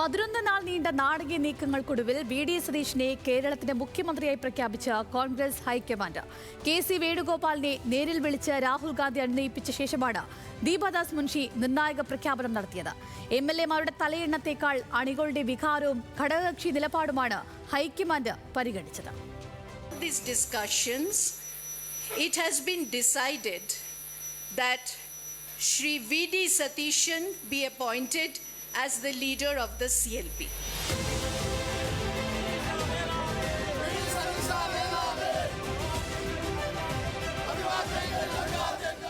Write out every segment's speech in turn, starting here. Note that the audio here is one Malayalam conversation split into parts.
11 നാൾ നീണ്ട നാടകീയ നീക്കങ്ങൾക്കൊടുവിൽ വി.ഡി. സതീശനെ കേരളത്തിന്റെ മുഖ്യമന്ത്രിയായി പ്രഖ്യാപിച്ച കോൺഗ്രസ് ഹൈക്കമാൻഡ്. കെ.സി. വേണുഗോപാലിനെ നേരിൽ വിളിച്ച് രാഹുൽ ഗാന്ധി അനുനയിപ്പിച്ച ശേഷമാണ് ദീപദാസ് മുൻഷി നിർണായക പ്രഖ്യാപനം നടത്തിയത്. എം.എൽ.എമാരുടെ തലയെണ്ണത്തേക്കാൾ അണികളുടെ വികാരവും ഘടകകക്ഷി നിലപാടുമാണ് ഹൈക്കമാൻഡ് പരിഗണിച്ചത്. These discussions, it has been decided that Shri V.D. Satishan be appointed as the leader of the CLP.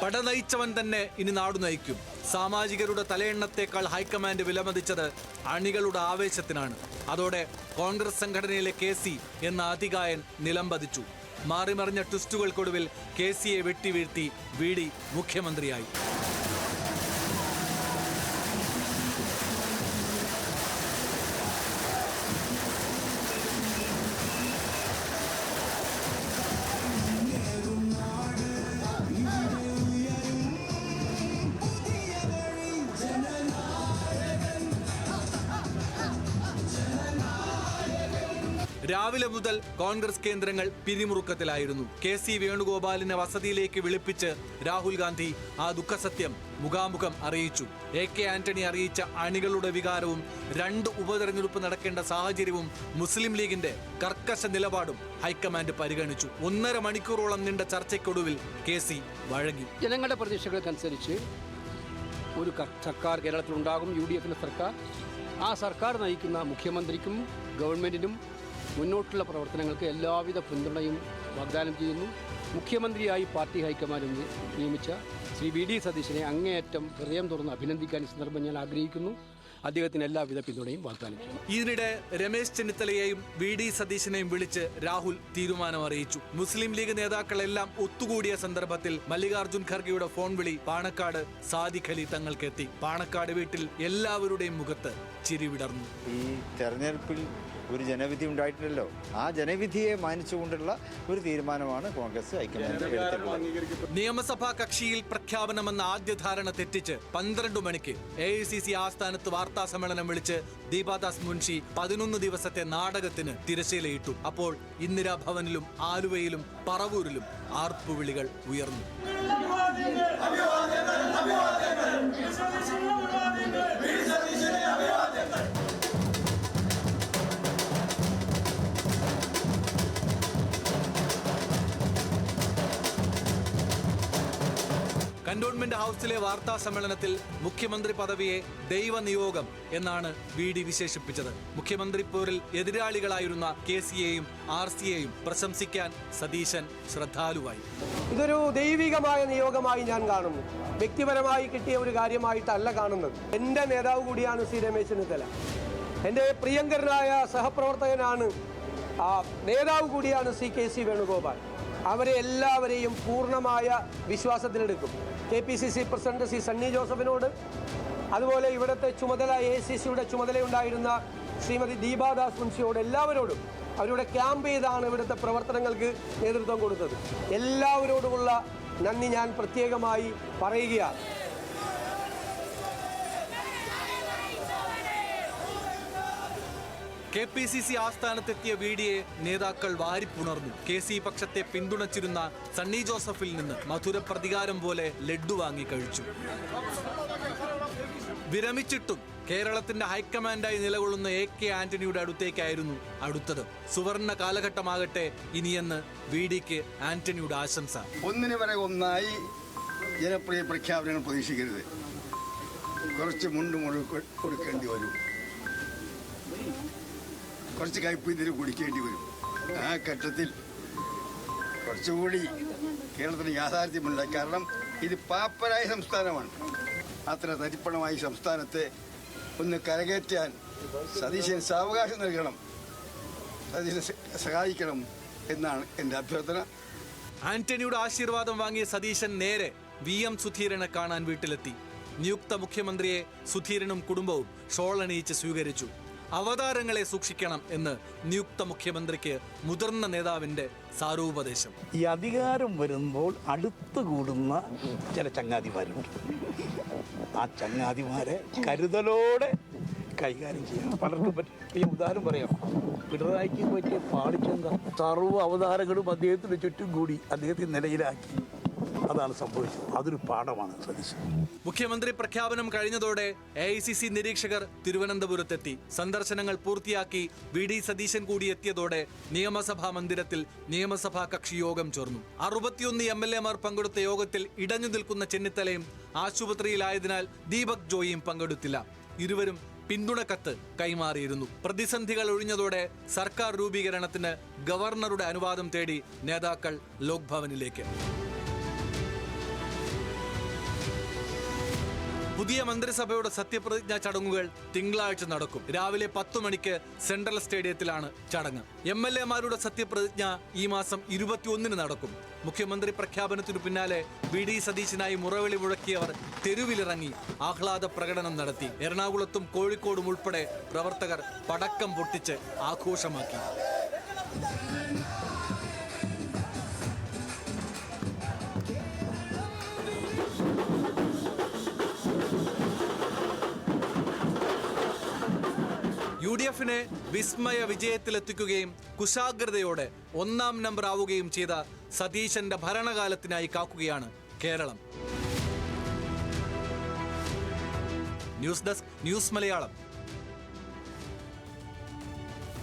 പട നയിച്ചവൻ തന്നെ ഇനി നാടു നയിക്കും. സാമാജികരുടെ തലയെണ്ണത്തേക്കാൾ ഹൈക്കമാൻഡ് വിലമതിച്ചത് അണികളുടെ ആവേശത്തിനാണ്. അതോടെ കോൺഗ്രസ് സംഘടനയിലെ കെ.സി. എന്ന അതികായൻ നിലംപതിച്ചു. മാറിമറിഞ്ഞ ട്വിസ്റ്റുകൾക്കൊടുവിൽ കെ.സിയെ വെട്ടിവീഴ്ത്തി വി.ഡി. മുഖ്യമന്ത്രിയായി. രാവിലെ മുതൽ കോൺഗ്രസ് കേന്ദ്രങ്ങൾ പിരിമുറുക്കത്തിലായിരുന്നു. കെ.സി. വേണുഗോപാലിനെ വസതിയിലേക്ക് വിളിപ്പിച്ച് രാഹുൽ ഗാന്ധി ആ ദുഃഖസത്യം മുഖാമുഖം അറിയിച്ചു. എ.കെ. ആന്റണി അറിയിച്ച അണികളുടെ വികാരവും 2 ഉപതെരഞ്ഞെടുപ്പ് നടക്കേണ്ട സാഹചര്യവും മുസ്ലിം ലീഗിന്റെ കർക്കശ നിലപാടും ഹൈക്കമാൻഡ് പരിഗണിച്ചു. 1.5 മണിക്കൂറോളം നീണ്ട ചർച്ചയ്ക്കൊടുവിൽ കെ.സി. വഴങ്ങി. ജനങ്ങളുടെ പ്രതീക്ഷകൾക്കനുസരിച്ച് ഒരു സർക്കാർ കേരളത്തിലുണ്ടാകും, UDF സർക്കാർ. ആ സർക്കാർ നയിക്കുന്ന മുഖ്യമന്ത്രിക്കും ഗവൺമെന്റിനും മുന്നോട്ടുള്ള പ്രവർത്തനങ്ങൾക്ക് എല്ലാവിധ പിന്തുണയും വാഗ്ദാനം ചെയ്യുന്നു. മുഖ്യമന്ത്രിയായി പാർട്ടി ഹൈക്കമാൻഡ് നിയമിച്ച ശ്രീ V.D. സതീശനെ അങ്ങേയറ്റം ഹൃദയം തുറന്ന് അഭിനന്ദിക്കാൻ ഈ സന്ദർഭം ഞാൻ ആഗ്രഹിക്കുന്നു. അദ്ദേഹത്തിന് എല്ലാവിധ പിന്തുണയും വാഗ്ദാനം ചെയ്യുന്നു. ഇതിനിടെ രമേശ് ചെന്നിത്തലയെയും V.D. സതീശനെയും വിളിച്ച് രാഹുൽ തീരുമാനം അറിയിച്ചു. മുസ്ലിം ലീഗ് നേതാക്കളെല്ലാം ഒത്തുകൂടിയ സന്ദർഭത്തിൽ മല്ലികാർജുൻ ഖർഗെയുടെ ഫോൺ വിളി പാണക്കാട് സാദിഖ് അലി തങ്ങൾക്കെത്തി. പാണക്കാട് വീട്ടിൽ എല്ലാവരുടെയും മുഖത്ത് ചിരി വിടർന്നു. ഈ തെരഞ്ഞെടുപ്പിൽ ഒരു ജനവിധി ഉണ്ടായിട്ടില്ലല്ലോ. ആ ജനവിധിയെ മാനിച്ചുകൊണ്ടുള്ള ഒരു തീരുമാനമാണ് കോൺഗ്രസ് ഹൈക്കമാൻഡ് എടുത്തിട്ടുള്ളത്. നിയമസഭാ കക്ഷിയിൽ പ്രഖ്യാപനമെന്ന ആദ്യ ധാരണ തെറ്റിച്ച് 12 മണിക്ക് AICC ആസ്ഥാനത്ത് വാർത്താ സമ്മേളനം വിളിച്ച് ദീപദാസ് മുൻഷി 11 ദിവസത്തെ നാടകത്തിന് തിരശ്ശീലയിട്ടു. അപ്പോൾ ഇന്ദിരാഭവനിലും ആലുവയിലും പറവൂരിലും ആർപ്പുവിളികൾ ഉയർന്നു. കന്റോൺമെന്റ് ഹൗസിലെ വാർത്താ സമ്മേളനത്തിൽ മുഖ്യമന്ത്രി പദവിയെ ദൈവനിയോഗം എന്നാണ് V.D. വിശേഷിപ്പിച്ചത്. മുഖ്യമന്ത്രി പോരിൽ എതിരാളികളായിരുന്ന കെ.സിയെയും RCയെയും പ്രശംസിക്കാൻ സതീശൻ ശ്രദ്ധാലുവായി. ഇതൊരു ദൈവികമായ നിയോഗമായി ഞാൻ കാണുന്നു. വ്യക്തിപരമായി കിട്ടിയ ഒരു കാര്യമായിട്ടല്ല കാണുന്നത്. എൻ്റെ നേതാവ് കൂടിയാണ് ശ്രീ രമേശ് ചെന്നിത്തല. എൻ്റെ പ്രിയങ്കരനായ സഹപ്രവർത്തകനാണ്, നേതാവ് കൂടിയാണ് ശ്രീ കെ.സി. വേണുഗോപാൽ. അവരെ എല്ലാവരെയും പൂർണ്ണമായ വിശ്വാസത്തിലെടുക്കും. KPCC പ്രസിഡന്റ് ശ്രീ സണ്ണി ജോസഫിനോട്, അതുപോലെ ഇവിടുത്തെ ചുമതല AICCയുടെ ചുമതലയുണ്ടായിരുന്ന ശ്രീമതി ദീപദാസ് മുൻഷിയോട്, എല്ലാവരോടും അവരുടെ ക്യാമ്പ് ചെയ്താണ് ഇവിടുത്തെ പ്രവർത്തനങ്ങൾക്ക് നേതൃത്വം കൊടുത്തത്. എല്ലാവരോടുമുള്ള നന്ദി ഞാൻ പ്രത്യേകമായി പറയുകയാണ്. KPCC ആസ്ഥാനത്തെത്തിയ V.D.യെ നേതാക്കൾ വാരിപ്പുണർന്നു. കെ.സി. പക്ഷത്തെ പിന്തുണച്ചിരുന്ന സണ്ണി ജോസഫിൽ നിന്ന് മധുര പ്രതികാരം പോലെ ലഡ്ഡു വാങ്ങി കഴിച്ചു. വിരമിച്ചിട്ടും കേരളത്തിന്റെ ഹൈക്കമാൻഡായി നിലകൊള്ളുന്ന A.K. ആന്റണിയുടെ അടുത്തേക്കായിരുന്നു അടുത്തത്. സുവർണ കാലഘട്ടമാകട്ടെ ഇനിയെന്ന് V.D.ക്ക് ആന്റണിയുടെ ആശംസ. ഒന്നിനു വരെ ഒന്നായി ജനപ്രിയ പ്രഖ്യാപനങ്ങൾ പ്രതീക്ഷിക്കരുത്. കുറച്ച് മുണ്ട് കൊടുക്കേണ്ടി വരും, കുറച്ച് കയ്പീന്തിന് കുടിക്കേണ്ടി വരും. ആ ഘട്ടത്തിൽ കുറച്ചുകൂടി കേരളത്തിന് യാഥാർത്ഥ്യമുണ്ട്. കാരണം ഇത് പാപ്പരായ സംസ്ഥാനമാണ്. അത്ര തരിപ്പണമായി സംസ്ഥാനത്തെ ഒന്ന് കരകയറ്റാൻ സതീശന് സാവകാശം നൽകണം, സതീശനെ സഹായിക്കണം എന്നാണ് എൻ്റെ അഭ്യർത്ഥന. ആന്റണിയുടെ ആശീർവാദം വാങ്ങിയ സതീശൻ നേരെ VM സുധീരനെ കാണാൻ വീട്ടിലെത്തി. നിയുക്ത മുഖ്യമന്ത്രിയെ സുധീരനും കുടുംബവും ഷോളണിയിച്ച് സ്വീകരിച്ചു. അവതാരങ്ങളെ സൂക്ഷിക്കണം എന്ന് നിയുക്ത മുഖ്യമന്ത്രിക്ക് മുതിർന്ന നേതാവിന്റെ സാരോപദേശം. ഈ അധികാരം വരുമ്പോൾ അടുത്തുകൂടുന്ന ചില ചങ്ങാതിമാരുണ്ട്. ആ ചങ്ങാതിമാരെ കരുതലോടെ കൈകാര്യം ചെയ്യാം. പലർക്കും പറ്റിയ ഉദാഹരണം പറയാം. പിണറായിക്ക് പറ്റിയ പാളിച്ചെന്താ? സർവ്വ അവതാരങ്ങളും അദ്ദേഹത്തിന് ചുറ്റും കൂടി അദ്ദേഹത്തെ നിലയിലാക്കി. അതാണ് സംഭവിച്ചത്. അതൊരു പാഠമാണ് സതീശൻ. മുഖ്യമന്ത്രി പ്രഖ്യാപനം കഴിഞ്ഞതോടെ AICC നിരീക്ഷകർ തിരുവനന്തപുരത്തെത്തി. സന്ദർശനങ്ങൾ പൂർത്തിയാക്കി VD സതീശൻ കൂടി എത്തിയതോടെ നിയമസഭാ മന്ദിരത്തിൽ നിയമസഭാ കക്ഷി യോഗം ചേർന്നു. 61 MLA മാർ പങ്കെടുത്ത യോഗത്തിൽ ഇടഞ്ഞു നിൽക്കുന്ന ചെന്നിത്തലയും ആശുപത്രിയിലായതിനാൽ ദീപക് ജോയിയും പങ്കെടുത്തില്ല. ഇരുവരും പിന്തുണക്കത്ത് കൈമാറിയിരുന്നു. പ്രതിസന്ധികൾ ഒഴിഞ്ഞതോടെ സർക്കാർ രൂപീകരണത്തിന് ഗവർണറുടെ അനുവാദം തേടി നേതാക്കൾ ലോക്ഭവനിലേക്ക്. പുതിയ മന്ത്രിസഭയുടെ സത്യപ്രതിജ്ഞാ ചടങ്ങുകൾ തിങ്കളാഴ്ച നടക്കും. രാവിലെ 10 മണിക്ക് സെൻട്രൽ സ്റ്റേഡിയത്തിലാണ് ചടങ്ങ്. MLA മാരുടെ സത്യപ്രതിജ്ഞ ഈ മാസം 21 നടക്കും. മുഖ്യമന്ത്രി പ്രഖ്യാപനത്തിനു പിന്നാലെ VD സതീശനായി മുറവിളി മുഴക്കിയവർ തെരുവിലിറങ്ങി ആഹ്ലാദ പ്രകടനം നടത്തി. എറണാകുളത്തും കോഴിക്കോടും ഉൾപ്പെടെ പ്രവർത്തകർ പടക്കം പൊട്ടിച്ച് ആഘോഷമാക്കി. UDFനെ വിസ്മയ വിജയത്തിലെത്തിക്കുകയും കുശാഗ്രതയോടെ 1ാം നമ്പർ ആവുകയും ചെയ്ത സതീശന്റെ ഭരണകാലത്തിനായി കാക്കുകയാണ് Keralam. News desk, news Malayalam.